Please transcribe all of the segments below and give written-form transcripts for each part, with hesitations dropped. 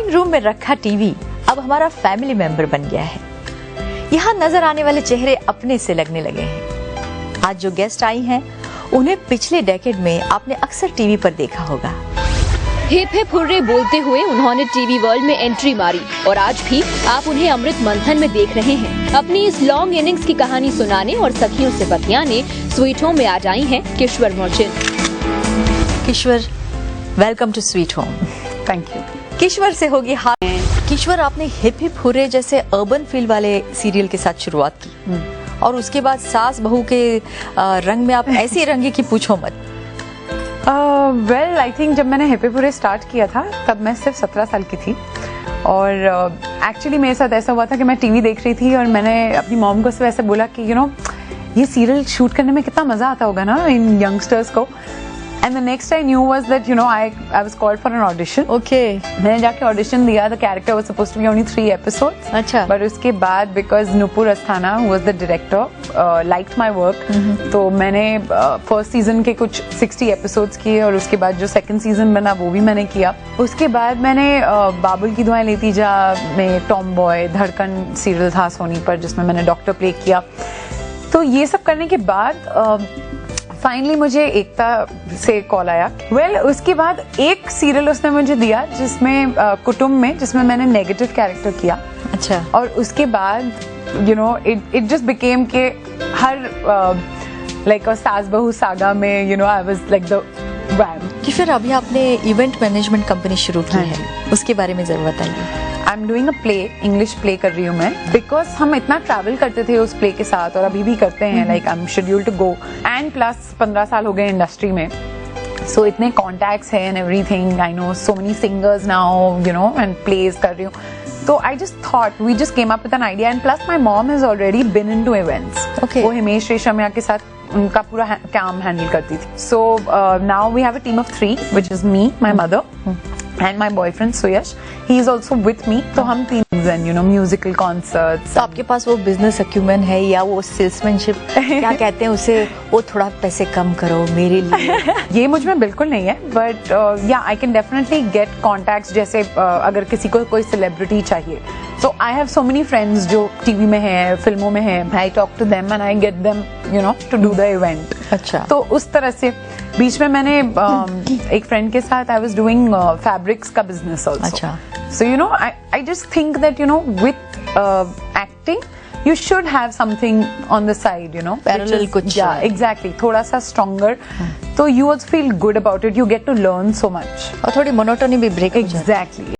Drawing room में रखा TV अब हमारा फैमिली मेंबर बन गया है। यहाँ नजर आने वाले चेहरे अपने से लगने लगे हैं। आज जो गेस्ट आई हैं, उन्हें पिछले डेकेड में आपने अक्सर टीवी पर देखा होगा। हिप हिप हुर्रे बोलते हुए उन्होंने टीवी वर्ल्ड में एंट्री मारी और आज भी आप उन्हें अमृत मंथन में देख रहे हैं। अपनी इस लॉन्ग इनिंग्स की कहानी सुनाने और सखियों से बतियाने स्वीट होम में आज आई हैं Kishwar Merchant. Kishwar, welcome to sweet home. Thank you. Kishwar से होगी हार। किश्वर, आपने हिप हिप हुर्रे जैसे अर्बन फील वाले सीरियल के साथ शुरुआत की और उसके बाद सास बहू के रंग में आप ऐसे रंगे की पूछो मत। वेल आई थिंक जब मैंने हिप हिप हुर्रे स्टार्ट किया था तब मैं सिर्फ 17 साल की थी और एक्चुअली मेरे साथ ऐसा हुआ था कि मैं टीवी देख रही थी और मैंने अपनी मॉम को सिर्फ ऐसे बोला कि ये सीरियल शूट करने में कितना मजा आता होगा ना इन यंगस्टर्स को। And the next I knew was that I was called for an audition. Okay. मैंने जाके audition दिया. The character was supposed to be only 3 episodes. अच्छा. But उसके बाद because Nupur Asthana who was the director liked my work, तो मैंने first season के कुछ 60 episodes किए और उसके बाद जो second season बना वो भी मैंने किया. उसके बाद मैंने बाबुल की दुआएं लेती जा में टॉमबॉय धड़कन सीरियल था सोनी पर जिसमें मैंने डॉक्टर प्ले किया. तो ये सब करने के बाद फाइनली मुझे एकता से कॉल आया. उसके बाद एक सीरियल उसने मुझे दिया जिसमें कुटुंब में जिसमें मैंने नेगेटिव कैरेक्टर किया. अच्छा. और उसके बाद इट जस्ट बिकेम के हर लाइक सास बहू सागा में आई वाज लाइक द वैम. किशोर, अभी आपने इवेंट मैनेजमेंट कंपनी शुरू की है, उसके बारे में जरूर बताइए. I am doing a play, English play कर रही हूँ मैं, बिकॉज हम इतना ट्रैवल करते थे उस प्ले के साथ और अभी भी करते हैं. Like I am schedule to go and plus 15 साल हो गए इंडस्ट्री में, सो इतने कॉन्टैक्ट्स हैं and everything. I know so many singers now and plays कर रही हूँ. तो I just thought we just came up with an idea and plus my mom has already been into events. वो हिमेश रेशमिया के साथ उनका पूरा काम हैंडल करती थी. So now we have a team of 3 which is me, my mother and my boyfriend Suyash. He is also with me. तो हम तीन and musical concerts. तो आपके पास वो बिजनेस अक्यूमेंट है या वो सेल्समैनशिप क्या कहते हैं उसे, वो थोड़ा पैसे कम करो मेरे लिए? ये मुझ में बिल्कुल नहीं है, बट या I can definitely get contacts. जैसे अगर किसी को कोई सेलिब्रिटी चाहिए, so I have so many friends जो टीवी में हैं, फिल्मों में हैं. I talk to them and I get them to do the event. अच्छा. तो उस तरह से बीच में मैंने एक फ्रेंड के साथ I was doing fabrics का business also. अच्छा. So I just think that with acting you should have something on the side, parallel कुछ. Yeah, exactly. थोड़ा सा stronger. तो you also feel good about it. You get to learn so much. और थोड़ी monotony भी break. Exactly.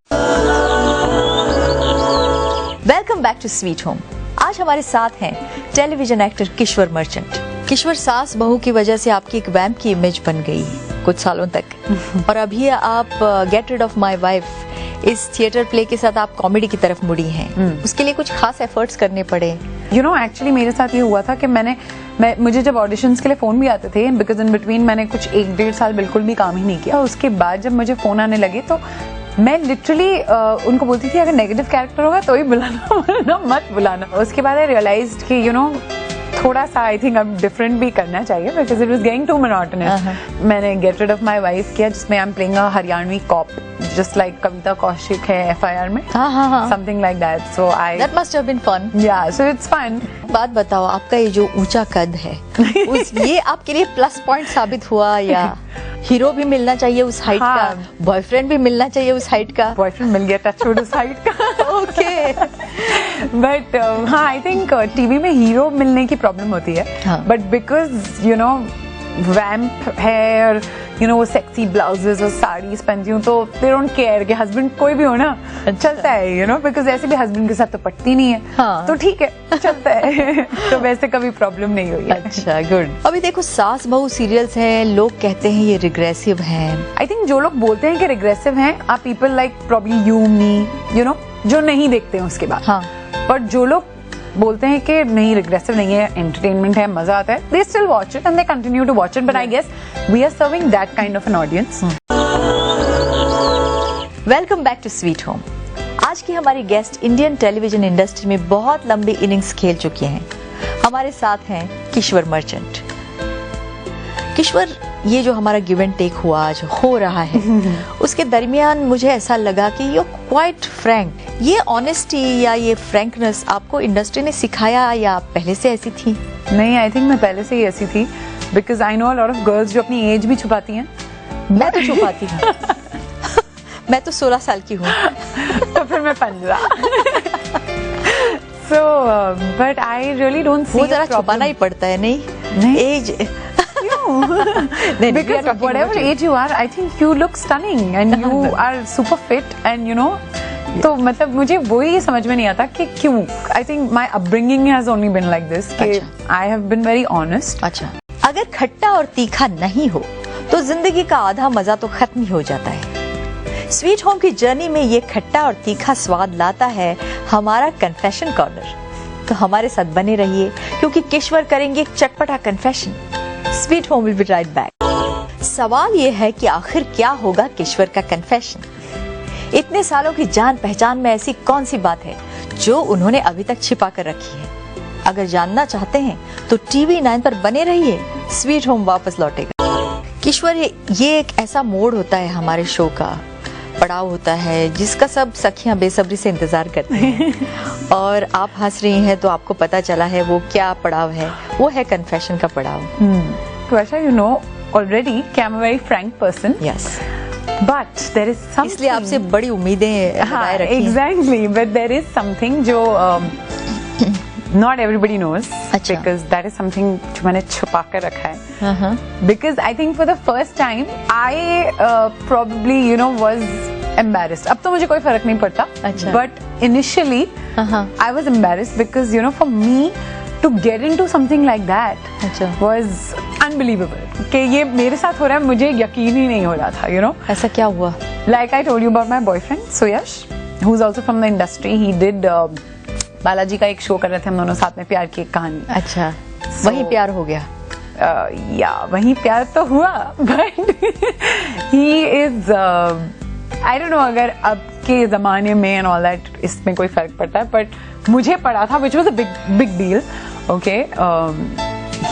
Welcome back to sweet home. आज हमारे साथ हैं टेलीविजन एक्टर किश्वर मर्चेंट. किश्वर, सास बहू की वजह से आपकी एक वैम्प की इमेज बन गई कुछ सालों तक और अभी आप get rid of my wife इस थिएटर प्ले के साथ आप कॉमेडी की तरफ मुड़ी हैं. उसके लिए कुछ खास एफर्ट्स करने पड़े? एक्चुअली मेरे साथ ये हुआ था कि मुझे जब ऑडिशंस के लिए फोन भी आते थे, बिकॉज इन बिटवीन मैंने कुछ 1-1.5 साल बिल्कुल भी काम ही नहीं किया. उसके बाद जब मुझे फोन आने लगे तो मैं लिटरली उनको बोलती थी अगर नेगेटिव कैरेक्टर होगा तो ही बुलाना, वरना मत बुलाना. उसके बाद आई रियलाइज्ड कि थोड़ा सा आई थिंक अब डिफरेंट भी करना चाहिए because it was getting too monotonous. मैंने get rid of my wife किया जिसमें I am playing a Haryanvi cop just like Kavita Kaushik है FIR में, something like that. So that must have been fun. Yeah so it's fun. बात बताओ, आपका ये जो ऊंचा कद है ये आपके लिए प्लस पॉइंट साबित हुआ या हीरो भी मिलना चाहिए उस हाइट का, बॉयफ्रेंड भी मिलना चाहिए उस हाइट का? बॉयफ्रेंड मिल गया टचवुड उस हाइट का. ओके. बट हाँ, आई थिंक टीवी में हीरो मिलने की प्रॉब्लम होती है, बट बिकॉज वैम्प है और वो सेक्सी ब्लाउजेस और साड़ीज पहनती हूँ तो दे डोंट केयर कि हस्बैंड कोई भी हो ना. अच्छा. चलता है बिकॉज ऐसे भी हस्बैंड के साथ तो पटती नहीं है. तो ठीक है, चलता है. तो वैसे कभी प्रॉब्लम नहीं हुई. अच्छा, गुड. अभी देखो सास बहू सीरियल्स हैं, लोग कहते हैं ये रिग्रेसिव हैं. आई थिंक जो लोग बोलते हैं कि रिग्रेसिव हैं are people like probably you me जो नहीं देखते हैं उसके बाद. बट जो लोग बोलते हैं कि नहीं रिग्रेसिव नहीं है, एंटरटेनमेंट है, मजा आता है, they still watch it and they continue to watch it. But I guess we are serving that kind of an audience. Welcome back to sweet home. आज की हमारी गेस्ट इंडियन टेलीविजन इंडस्ट्री में बहुत लंबी इनिंग्स खेल चुकी हैं. हमारे साथ हैं किश्वर मर्चेंट. किश्वर, ये जो हमारा गिव एंड टेक हुआ आज हो रहा है उसके दरमियान मुझे ऐसा लगा कि यू क्वाइट फ्रैंक। ये ऑनेस्टी या ये फ्रैंकनेस आपको इंडस्ट्री ने सिखाया या आप पहले से ऐसी थी? नहीं, आई थिंक मैं पहले से ही ऐसी थी, because I know a lot of girls जो अपनी एज भी छुपाती हैं। मैं तो छुपाती हूँ मैं तो 16 साल की हूँ तो फिर मैं 15। So, but I really don't see वो a जरा problem. छुपाना ही पड़ता है, नहीं? नहीं। Age Because whatever age you are, I think you look stunning and you are super fit and you know. तो मतलब मुझे वही समझ में नहीं आता कि क्यों। I think my upbringing has only been like this. कि अच्छा। I have been very honest. अच्छा, अगर खट्टा और तीखा नहीं हो तो जिंदगी का आधा मजा तो खत्म ही हो जाता है। स्वीट होम की जर्नी में ये खट्टा और तीखा स्वाद लाता है हमारा कन्फेशन कॉर्नर। तो हमारे साथ बने रहिए क्योंकि किश्वर करेंगे एक चटपटा confession. Sweet home will be right back. सवाल ये है कि आखिर क्या होगा किश्वर का कन्फेशन। इतने सालों की जान पहचान में ऐसी कौन सी बात है जो उन्होंने अभी तक छिपा कर रखी है? अगर जानना चाहते हैं तो TV9 पर बने रहिए, स्वीट होम वापस लौटेगा। किश्वर, ये एक ऐसा मोड़ होता है हमारे शो का, पड़ाव होता है जिसका सब सखियां बेसब्री से इंतजार करती हैं और आप हंस रही हैं तो आपको पता चला है वो क्या पड़ाव है। वो है कन्फेशन का पड़ाव। Tvasha, you know already कि I'm a very frank person. Yes, But there is something. इसलिए आपसे बड़ी उम्मीदें हाँ, लगाए रखी हैं। exactly. But there is something जो not everybody knows. अच्छा। Because that is something जो मैंने छुपा कर रखा है. हाँ, Because I think for the first time I probably you know was embarrassed. अब तो मुझे कोई फर्क नहीं पड़ता. अच्छा। But initially हाँ, I was embarrassed because you know for me to get into something like that अच्छा। was unbelievable. कि ये मेरे साथ हो रहा है, मुझे यकीन ही नहीं हो रहा था, you know. ऐसा क्या हुआ? Like I told you about my boyfriend Suyash, who's also from the industry. He did Balaji का एक शो कर रहे थे हम दोनों साथ में, प्यार की एक कहानी। अच्छा, वही प्यार हो गया। या वही प्यार तो हुआ, but he is I don't know अगर अब के जमाने में and all that इसमें कोई फर्क पड़ता है, but मुझे पड़ा था, which was a big deal. Okay,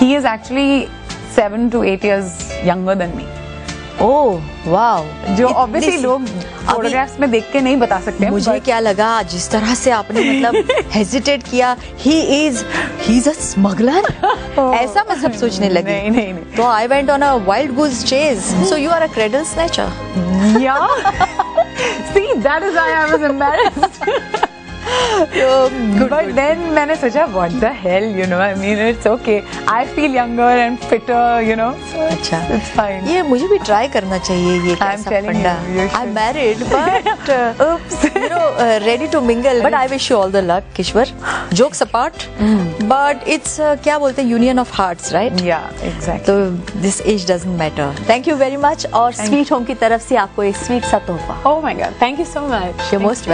he is actually 7 to 8 years younger than me. Oh wow, जो ऑब्वियसली लोग फोटोग्राफ्स में देख के नहीं बता सकते। मुझे क्या लगा जिस तरह से आपने मतलब हेजिटेट किया, ही इज अ स्मगलर, ऐसा मैं सब सोचने लगी। नहीं। तो I went on a wild goose chase, so you are a cradle snatcher. Yeah see that is why I was embarrassed. But then मैंने सोचा what the hell, you know, I mean it's okay. I feel younger and fitter, you know. So अच्छा, it's fine. ये मुझे भी try करना चाहिए ये I'm कैसा telling फंडा। you, you should. I'm married but oops, you know, ready to mingle. But I wish you all the luck, Kishwar. Jokes apart, but it's क्या बोलते हैं, union of hearts, right? Yeah, exactly. तो this age doesn't matter. Thank you very much और sweet home की तरफ से आपको एक स्वीट सा तोहफा। Oh my God, thank you so much. You're most welcome.